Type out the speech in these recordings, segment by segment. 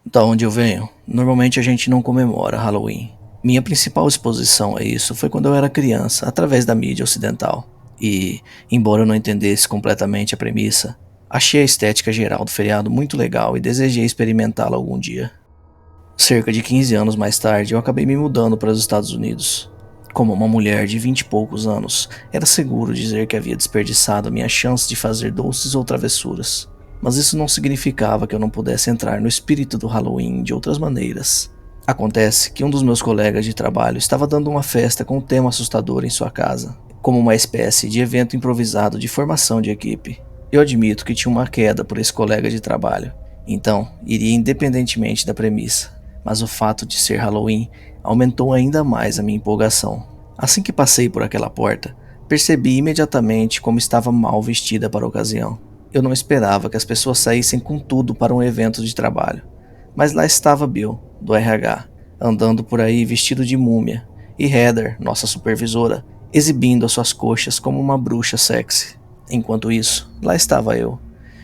Da onde eu venho, normalmente a gente não comemora Halloween. Minha principal exposição a isso foi quando eu era criança, através da mídia ocidental. E, embora eu não entendesse completamente a premissa, achei a estética geral do feriado muito legal e desejei experimentá-la algum dia. Cerca de 15 anos mais tarde, eu acabei me mudando para os Estados Unidos. Como uma mulher de 20 e poucos anos, era seguro dizer que havia desperdiçado a minha chance de fazer doces ou travessuras. Mas isso não significava que eu não pudesse entrar no espírito do Halloween de outras maneiras. Acontece que um dos meus colegas de trabalho estava dando uma festa com um tema assustador em sua casa, como uma espécie de evento improvisado de formação de equipe. Eu admito que tinha uma queda por esse colega de trabalho, então iria independentemente da premissa, mas o fato de ser Halloween aumentou ainda mais a minha empolgação. Assim que passei por aquela porta, percebi imediatamente como estava mal vestida para a ocasião. Eu não esperava que as pessoas saíssem com tudo para um evento de trabalho. Mas lá estava Bill, do RH, andando por aí vestido de múmia, e Heather, nossa supervisora, exibindo as suas coxas como uma bruxa sexy. Enquanto isso, lá estava eu,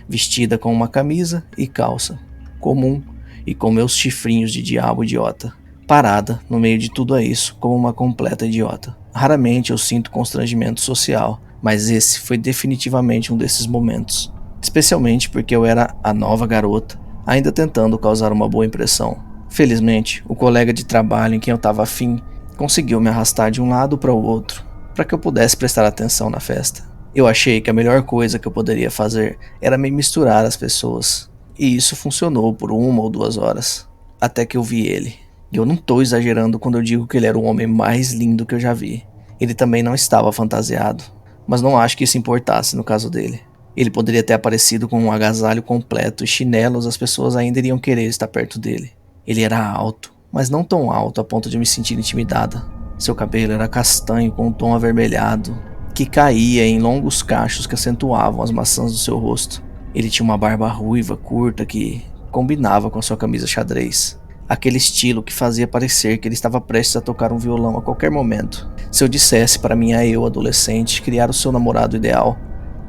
vestida com uma camisa e calça, comum, e com meus chifrinhos de diabo idiota, parada no meio de tudo isso como uma completa idiota. Raramente eu sinto constrangimento social, mas esse foi definitivamente um desses momentos. Especialmente porque eu era a nova garota, ainda tentando causar uma boa impressão. Felizmente, o colega de trabalho em quem eu estava afim conseguiu me arrastar de um lado para o outro, para que eu pudesse prestar atenção na festa. Eu achei que a melhor coisa que eu poderia fazer era me misturar às pessoas, e isso funcionou por 1 ou 2 horas, até que eu vi ele. E eu não tô exagerando quando eu digo que ele era o homem mais lindo que eu já vi. Ele também não estava fantasiado, mas não acho que isso importasse no caso dele. Ele poderia ter aparecido com um agasalho completo e chinelos, as pessoas ainda iriam querer estar perto dele. Ele era alto, mas não tão alto a ponto de me sentir intimidada. Seu cabelo era castanho com um tom avermelhado, que caía em longos cachos que acentuavam as maçãs do seu rosto. Ele tinha uma barba ruiva curta que combinava com a sua camisa xadrez. Aquele estilo que fazia parecer que ele estava prestes a tocar um violão a qualquer momento. Se eu dissesse para minha eu adolescente criar o seu namorado ideal,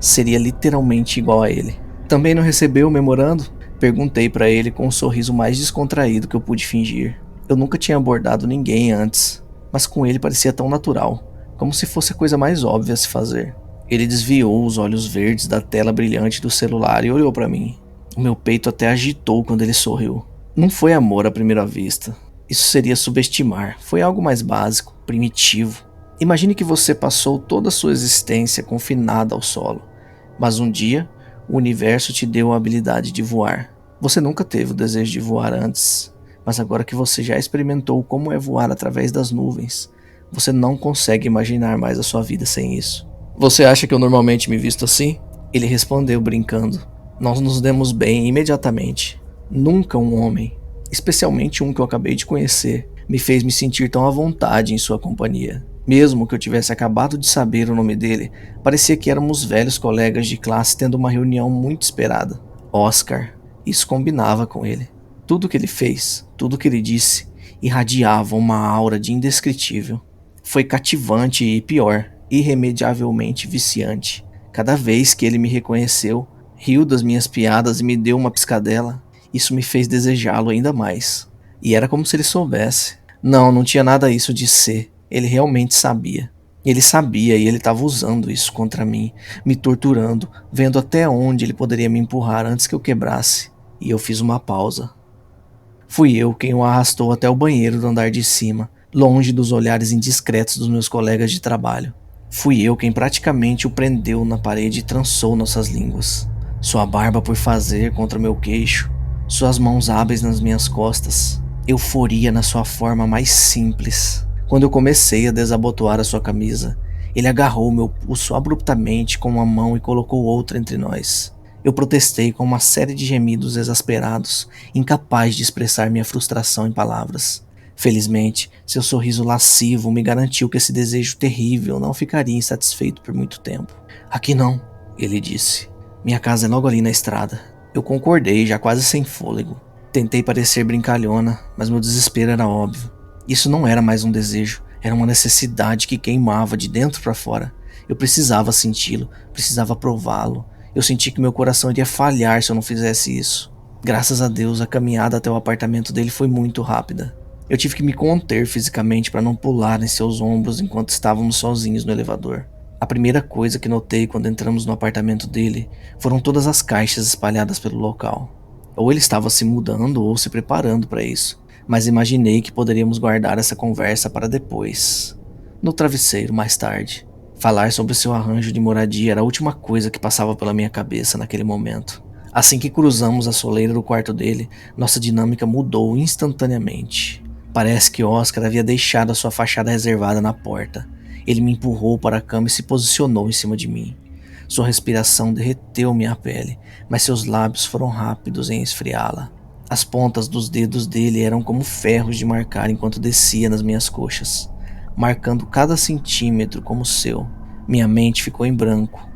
seria literalmente igual a ele. Também não recebeu o memorando? Perguntei para ele com um sorriso mais descontraído que eu pude fingir. Eu nunca tinha abordado ninguém antes, mas com ele parecia tão natural, como se fosse a coisa mais óbvia a se fazer. Ele desviou os olhos verdes da tela brilhante do celular e olhou para mim. O meu peito até agitou quando ele sorriu. Não foi amor à primeira vista. Isso seria subestimar. Foi algo mais básico, primitivo. Imagine que você passou toda a sua existência confinada ao solo, mas um dia o universo te deu a habilidade de voar. Você nunca teve o desejo de voar antes, mas agora que você já experimentou como é voar através das nuvens, você não consegue imaginar mais a sua vida sem isso. Você acha que eu normalmente me visto assim? Ele respondeu brincando. Nós nos demos bem imediatamente. Nunca um homem, especialmente um que eu acabei de conhecer, me fez me sentir tão à vontade em sua companhia. Mesmo que eu tivesse acabado de saber o nome dele, parecia que éramos velhos colegas de classe tendo uma reunião muito esperada. Oscar. Isso combinava com ele. Tudo que ele fez, tudo que ele disse, irradiava uma aura de indescritível. Foi cativante e pior, irremediavelmente viciante. Cada vez que ele me reconheceu, riu das minhas piadas e me deu uma piscadela, isso me fez desejá-lo ainda mais. E era como se ele soubesse. Não tinha nada isso de ser. Ele realmente sabia. Ele sabia e ele estava usando isso contra mim, me torturando, vendo até onde ele poderia me empurrar antes que eu quebrasse. E eu fiz uma pausa. Fui eu quem o arrastou até o banheiro do andar de cima, longe dos olhares indiscretos dos meus colegas de trabalho. Fui eu quem praticamente o prendeu na parede e trançou nossas línguas. Sua barba por fazer contra meu queixo, suas mãos hábeis nas minhas costas, euforia na sua forma mais simples. Quando eu comecei a desabotoar a sua camisa, ele agarrou meu pulso abruptamente com uma mão e colocou outra entre nós. Eu protestei com uma série de gemidos exasperados, incapaz de expressar minha frustração em palavras. Felizmente, seu sorriso lascivo me garantiu que esse desejo terrível não ficaria insatisfeito por muito tempo. Aqui não, ele disse. Minha casa é logo ali na estrada. Eu concordei, já quase sem fôlego. Tentei parecer brincalhona, mas meu desespero era óbvio. Isso não era mais um desejo, era uma necessidade que queimava de dentro para fora. Eu precisava senti-lo, precisava prová-lo. Eu senti que meu coração iria falhar se eu não fizesse isso. Graças a Deus, a caminhada até o apartamento dele foi muito rápida. Eu tive que me conter fisicamente para não pular em seus ombros enquanto estávamos sozinhos no elevador. A primeira coisa que notei quando entramos no apartamento dele foram todas as caixas espalhadas pelo local. Ou ele estava se mudando ou se preparando para isso, mas imaginei que poderíamos guardar essa conversa para depois. No travesseiro, mais tarde. Falar sobre seu arranjo de moradia era a última coisa que passava pela minha cabeça naquele momento. Assim que cruzamos a soleira do quarto dele, nossa dinâmica mudou instantaneamente. Parece que Oscar havia deixado a sua fachada reservada na porta. Ele me empurrou para a cama e se posicionou em cima de mim. Sua respiração derreteu minha pele, mas seus lábios foram rápidos em esfriá-la. As pontas dos dedos dele eram como ferros de marcar enquanto descia nas minhas coxas, marcando cada centímetro como o seu. Minha mente ficou em branco.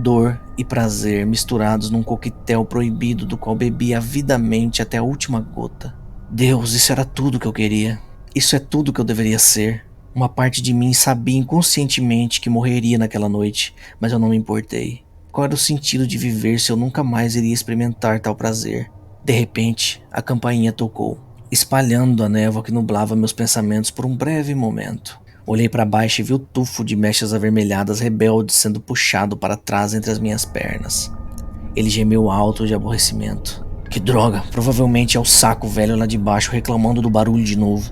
Dor e prazer misturados num coquetel proibido do qual bebi avidamente até a última gota. Deus, isso era tudo que eu queria. Isso é tudo que eu deveria ser. Uma parte de mim sabia inconscientemente que morreria naquela noite, mas eu não me importei. Qual era o sentido de viver se eu nunca mais iria experimentar tal prazer? De repente, a campainha tocou, espalhando a névoa que nublava meus pensamentos por um breve momento. Olhei para baixo e vi o tufo de mechas avermelhadas rebeldes sendo puxado para trás entre as minhas pernas. Ele gemeu alto de aborrecimento. Que droga, provavelmente é o saco velho lá de baixo reclamando do barulho de novo.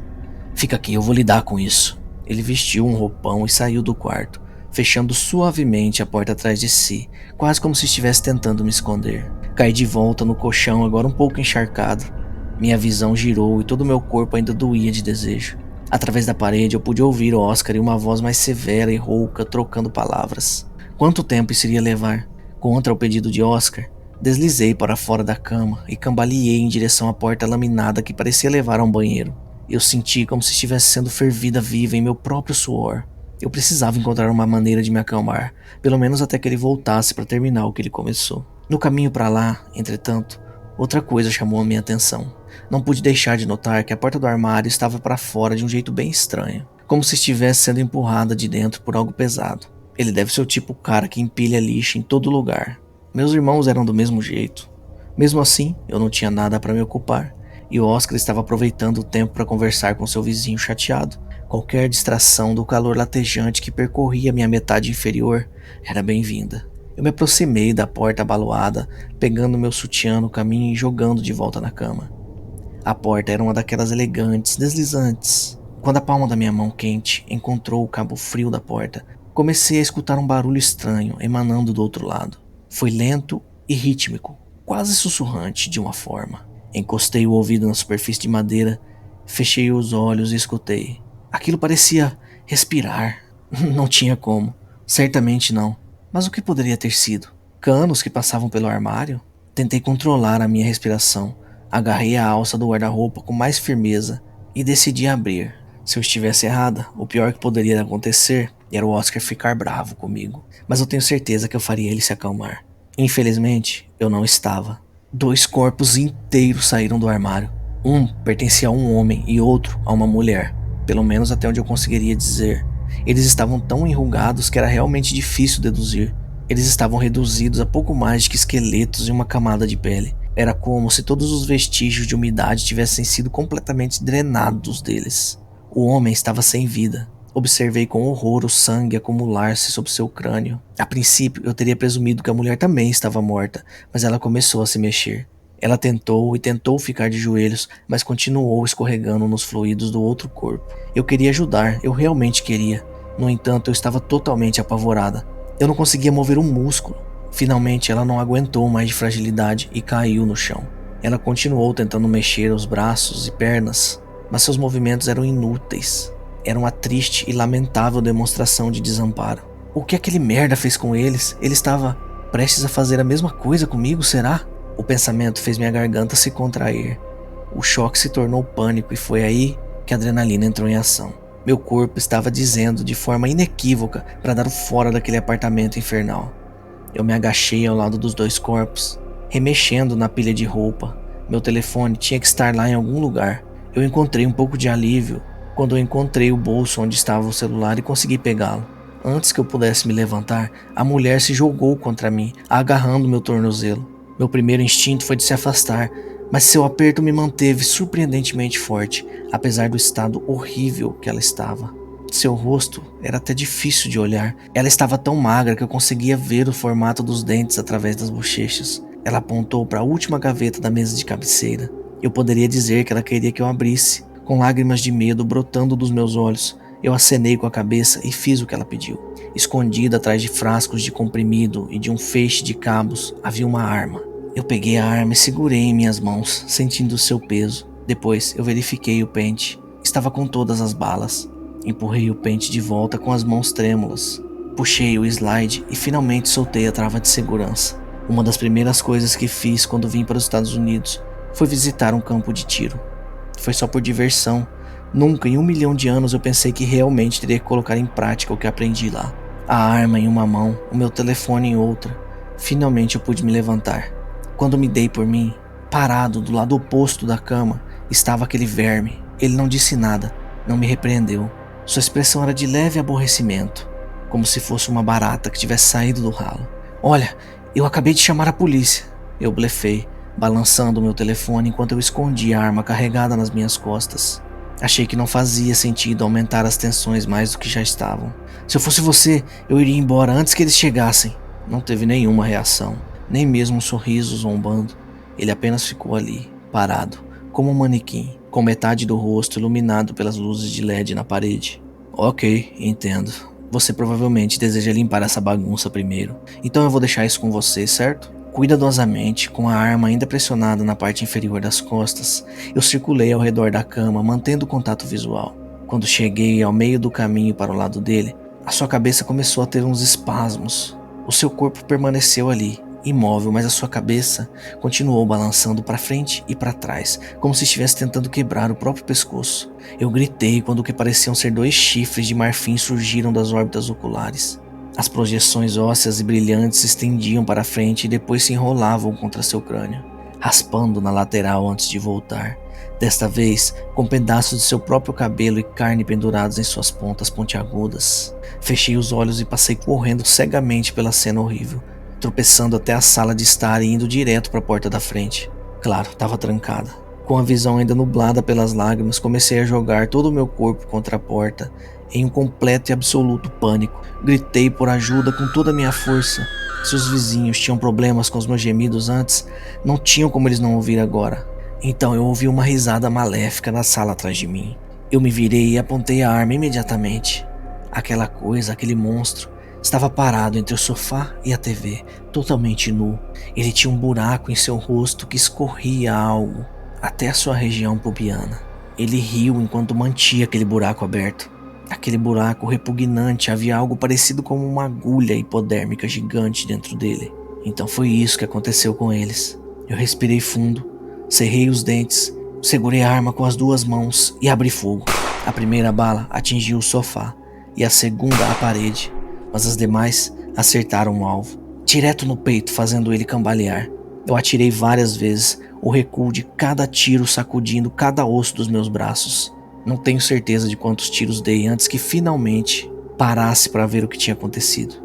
Fica aqui, eu vou lidar com isso. Ele vestiu um roupão e saiu do quarto, fechando suavemente a porta atrás de si, quase como se estivesse tentando me esconder. Caí de volta no colchão, agora um pouco encharcado. Minha visão girou e todo o meu corpo ainda doía de desejo. Através da parede eu pude ouvir Oscar e uma voz mais severa e rouca trocando palavras. Quanto tempo isso iria levar? Contra o pedido de Oscar, deslizei para fora da cama e cambaleei em direção à porta laminada que parecia levar a um banheiro. Eu senti como se estivesse sendo fervida viva em meu próprio suor. Eu precisava encontrar uma maneira de me acalmar, pelo menos até que ele voltasse para terminar o que ele começou. No caminho para lá, entretanto, outra coisa chamou a minha atenção. Não pude deixar de notar que a porta do armário estava para fora de um jeito bem estranho, como se estivesse sendo empurrada de dentro por algo pesado. Ele deve ser o tipo cara que empilha lixo em todo lugar. Meus irmãos eram do mesmo jeito. Mesmo assim, eu não tinha nada para me ocupar, e o Oscar estava aproveitando o tempo para conversar com seu vizinho chateado. Qualquer distração do calor latejante que percorria minha metade inferior era bem-vinda. Eu me aproximei da porta abaloada, pegando meu sutiã no caminho e jogando de volta na cama. A porta era uma daquelas elegantes, deslizantes. Quando a palma da minha mão quente encontrou o cabo frio da porta, comecei a escutar um barulho estranho emanando do outro lado. Foi lento e rítmico, quase sussurrante de uma forma. Encostei o ouvido na superfície de madeira, fechei os olhos e escutei. Aquilo parecia respirar. Não tinha como. Certamente não. Mas o que poderia ter sido? Canos que passavam pelo armário? Tentei controlar a minha respiração. Agarrei a alça do guarda-roupa com mais firmeza e decidi abrir. Se eu estivesse errada, o pior que poderia acontecer era o Oscar ficar bravo comigo. Mas eu tenho certeza que eu faria ele se acalmar. Infelizmente, eu não estava. 2 corpos inteiros saíram do armário. Um pertencia a um homem e outro a uma mulher. Pelo menos até onde eu conseguiria dizer. Eles estavam tão enrugados que era realmente difícil deduzir. Eles estavam reduzidos a pouco mais de que esqueletos e uma camada de pele. Era como se todos os vestígios de umidade tivessem sido completamente drenados deles. O homem estava sem vida. Observei com horror o sangue acumular-se sobre seu crânio. A princípio, eu teria presumido que a mulher também estava morta, mas ela começou a se mexer. Ela tentou e tentou ficar de joelhos, mas continuou escorregando nos fluidos do outro corpo. Eu queria ajudar, eu realmente queria. No entanto, eu estava totalmente apavorada. Eu não conseguia mover um músculo. Finalmente, ela não aguentou mais de fragilidade e caiu no chão. Ela continuou tentando mexer os braços e pernas, mas seus movimentos eram inúteis. Era uma triste e lamentável demonstração de desamparo. O que aquele merda fez com eles? Ele estava prestes a fazer a mesma coisa comigo, será? O pensamento fez minha garganta se contrair. O choque se tornou pânico e foi aí que a adrenalina entrou em ação. Meu corpo estava dizendo de forma inequívoca para dar o fora daquele apartamento infernal. Eu me agachei ao lado dos 2 corpos, remexendo na pilha de roupa. Meu telefone tinha que estar lá em algum lugar. Eu encontrei um pouco de alívio quando eu encontrei o bolso onde estava o celular e consegui pegá-lo. Antes que eu pudesse me levantar, a mulher se jogou contra mim, agarrando meu tornozelo. Meu primeiro instinto foi de se afastar, mas seu aperto me manteve surpreendentemente forte, apesar do estado horrível que ela estava. Seu rosto era até difícil de olhar. Ela estava tão magra que eu conseguia ver o formato dos dentes através das bochechas. Ela apontou para a última gaveta da mesa de cabeceira. Eu poderia dizer que ela queria que eu abrisse. Com lágrimas de medo brotando dos meus olhos, eu acenei com a cabeça e fiz o que ela pediu. Escondida atrás de frascos de comprimido e de um feixe de cabos, havia uma arma. Eu peguei a arma e segurei em minhas mãos, sentindo o seu peso. Depois eu verifiquei o pente. Estava com todas as balas. Empurrei o pente de volta com as mãos trêmulas. Puxei o slide e finalmente soltei a trava de segurança. Uma das primeiras coisas que fiz quando vim para os Estados Unidos foi visitar um campo de tiro. Foi só por diversão. Nunca em 1 milhão de anos eu pensei que realmente teria que colocar em prática o que aprendi lá. A arma em uma mão, o meu telefone em outra. Finalmente eu pude me levantar. Quando me dei por mim, parado do lado oposto da cama, estava aquele verme. Ele não disse nada, não me repreendeu. Sua expressão era de leve aborrecimento, como se fosse uma barata que tivesse saído do ralo. Olha, eu acabei de chamar a polícia. Eu blefei, balançando o meu telefone enquanto eu escondia a arma carregada nas minhas costas. Achei que não fazia sentido aumentar as tensões mais do que já estavam. Se eu fosse você, eu iria embora antes que eles chegassem. Não teve nenhuma reação, nem mesmo um sorriso zombando. Ele apenas ficou ali, parado, como um manequim, com metade do rosto iluminado pelas luzes de LED na parede. Ok, entendo. Você provavelmente deseja limpar essa bagunça primeiro, então eu vou deixar isso com você, certo? Cuidadosamente, com a arma ainda pressionada na parte inferior das costas, eu circulei ao redor da cama, mantendo o contato visual. Quando cheguei ao meio do caminho para o lado dele, a sua cabeça começou a ter uns espasmos. O seu corpo permaneceu ali, imóvel, mas a sua cabeça continuou balançando para frente e para trás, como se estivesse tentando quebrar o próprio pescoço. Eu gritei quando o que pareciam ser 2 chifres de marfim surgiram das órbitas oculares. As projeções ósseas e brilhantes se estendiam para frente e depois se enrolavam contra seu crânio, raspando na lateral antes de voltar. Desta vez, com pedaços de seu próprio cabelo e carne pendurados em suas pontas pontiagudas. Fechei os olhos e passei correndo cegamente pela cena horrível, tropeçando até a sala de estar e indo direto para a porta da frente. Claro, estava trancada. Com a visão ainda nublada pelas lágrimas, comecei a jogar todo o meu corpo contra a porta, em um completo e absoluto pânico. Gritei por ajuda com toda a minha força. Se os vizinhos tinham problemas com os meus gemidos antes, não tinham como eles não ouvir agora. Então eu ouvi uma risada maléfica na sala atrás de mim. Eu me virei e apontei a arma imediatamente. Aquela coisa, aquele monstro, estava parado entre o sofá e a TV, totalmente nu. Ele tinha um buraco em seu rosto que escorria algo até a sua região pubiana. Ele riu enquanto mantinha aquele buraco aberto. Aquele buraco repugnante, havia algo parecido com uma agulha hipodérmica gigante dentro dele. Então foi isso que aconteceu com eles. Eu respirei fundo, cerrei os dentes, segurei a arma com as 2 mãos e abri fogo. A primeira bala atingiu o sofá e a segunda a parede, mas as demais acertaram o alvo, direto no peito, fazendo ele cambalear. Eu atirei várias vezes, o recuo de cada tiro sacudindo cada osso dos meus braços. Não tenho certeza de quantos tiros dei antes que finalmente parasse para ver o que tinha acontecido.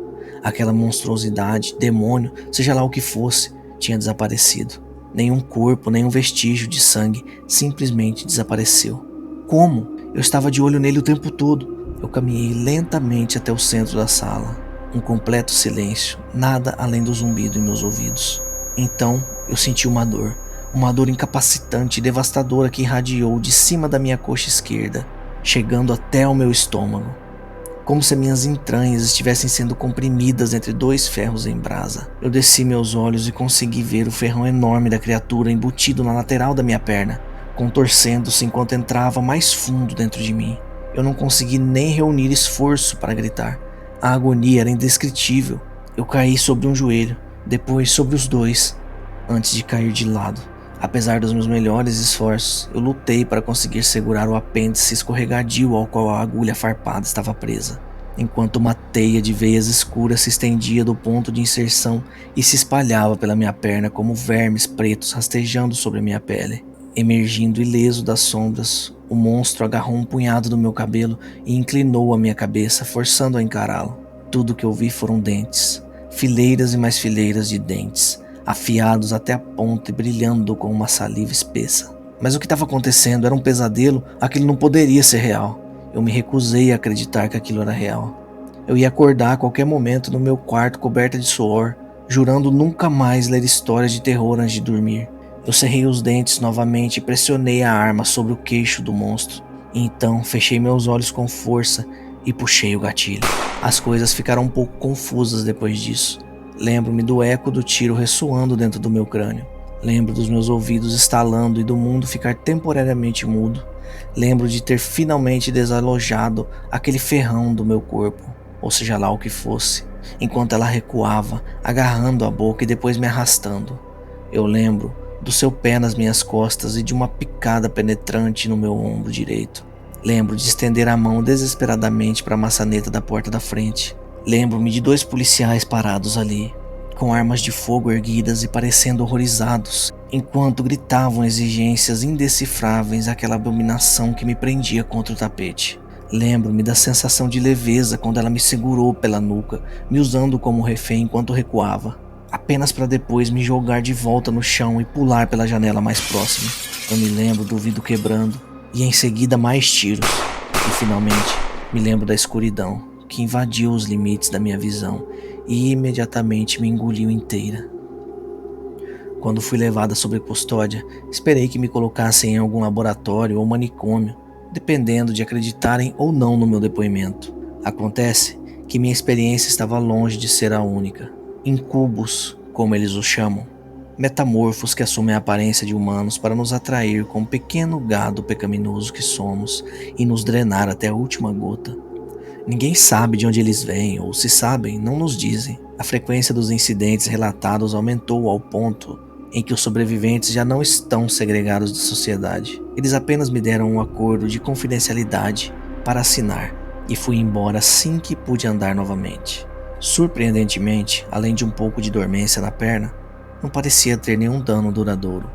Aquela monstruosidade, demônio, seja lá o que fosse, tinha desaparecido. Nenhum corpo, nenhum vestígio de sangue simplesmente desapareceu. Como? Eu estava de olho nele o tempo todo. Eu caminhei lentamente até o centro da sala. Um completo silêncio, nada além do zumbido em meus ouvidos. Então eu senti uma dor incapacitante e devastadora que irradiou de cima da minha coxa esquerda, chegando até ao meu estômago, como se minhas entranhas estivessem sendo comprimidas entre 2 ferros em brasa. Eu desci meus olhos e consegui ver o ferrão enorme da criatura embutido na lateral da minha perna, contorcendo-se enquanto entrava mais fundo dentro de mim. Eu não consegui nem reunir esforço para gritar. A agonia era indescritível. Eu caí sobre um joelho, depois sobre os 2, antes de cair de lado. Apesar dos meus melhores esforços, eu lutei para conseguir segurar o apêndice escorregadio ao qual a agulha farpada estava presa, enquanto uma teia de veias escuras se estendia do ponto de inserção e se espalhava pela minha perna como vermes pretos rastejando sobre a minha pele. Emergindo ileso das sombras, o monstro agarrou um punhado do meu cabelo e inclinou a minha cabeça, forçando a encará-lo. Tudo que eu vi foram dentes, fileiras e mais fileiras de dentes, afiados até a ponta e brilhando com uma saliva espessa. Mas o que estava acontecendo era um pesadelo, aquilo não poderia ser real. Eu me recusei a acreditar que aquilo era real. Eu ia acordar a qualquer momento no meu quarto coberta de suor, jurando nunca mais ler histórias de terror antes de dormir. Eu cerrei os dentes novamente e pressionei a arma sobre o queixo do monstro. E então fechei meus olhos com força e puxei o gatilho. As coisas ficaram um pouco confusas depois disso. Lembro-me do eco do tiro ressoando dentro do meu crânio. Lembro dos meus ouvidos estalando e do mundo ficar temporariamente mudo. Lembro de ter finalmente desalojado aquele ferrão do meu corpo, ou seja lá o que fosse, enquanto ela recuava, agarrando a boca e depois me arrastando. Eu lembro do seu pé nas minhas costas e de uma picada penetrante no meu ombro direito. Lembro de estender a mão desesperadamente para a maçaneta da porta da frente. Lembro-me de 2 policiais parados ali, com armas de fogo erguidas e parecendo horrorizados, enquanto gritavam exigências indecifráveis àquela abominação que me prendia contra o tapete. Lembro-me da sensação de leveza quando ela me segurou pela nuca, me usando como refém enquanto recuava, apenas para depois me jogar de volta no chão e pular pela janela mais próxima. Eu me lembro do vidro quebrando e em seguida mais tiros. E finalmente me lembro da escuridão que invadiu os limites da minha visão e imediatamente me engoliu inteira. Quando fui levada sob custódia, esperei que me colocassem em algum laboratório ou manicômio, dependendo de acreditarem ou não no meu depoimento. Acontece que minha experiência estava longe de ser a única. Incubos, como eles os chamam, metamorfos que assumem a aparência de humanos para nos atrair com o pequeno gado pecaminoso que somos e nos drenar até a última gota. Ninguém sabe de onde eles vêm, ou se sabem, não nos dizem. A frequência dos incidentes relatados aumentou ao ponto em que os sobreviventes já não estão segregados da sociedade. Eles apenas me deram um acordo de confidencialidade para assinar e fui embora assim que pude andar novamente. Surpreendentemente, além de um pouco de dormência na perna, não parecia ter nenhum dano duradouro,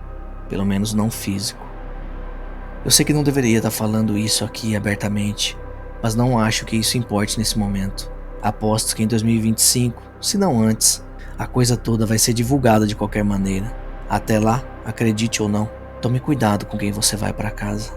pelo menos não físico. Eu sei que não deveria estar falando isso aqui abertamente, mas não acho que isso importe nesse momento. Aposto que em 2025, se não antes, a coisa toda vai ser divulgada de qualquer maneira. Até lá, acredite ou não, tome cuidado com quem você vai para casa.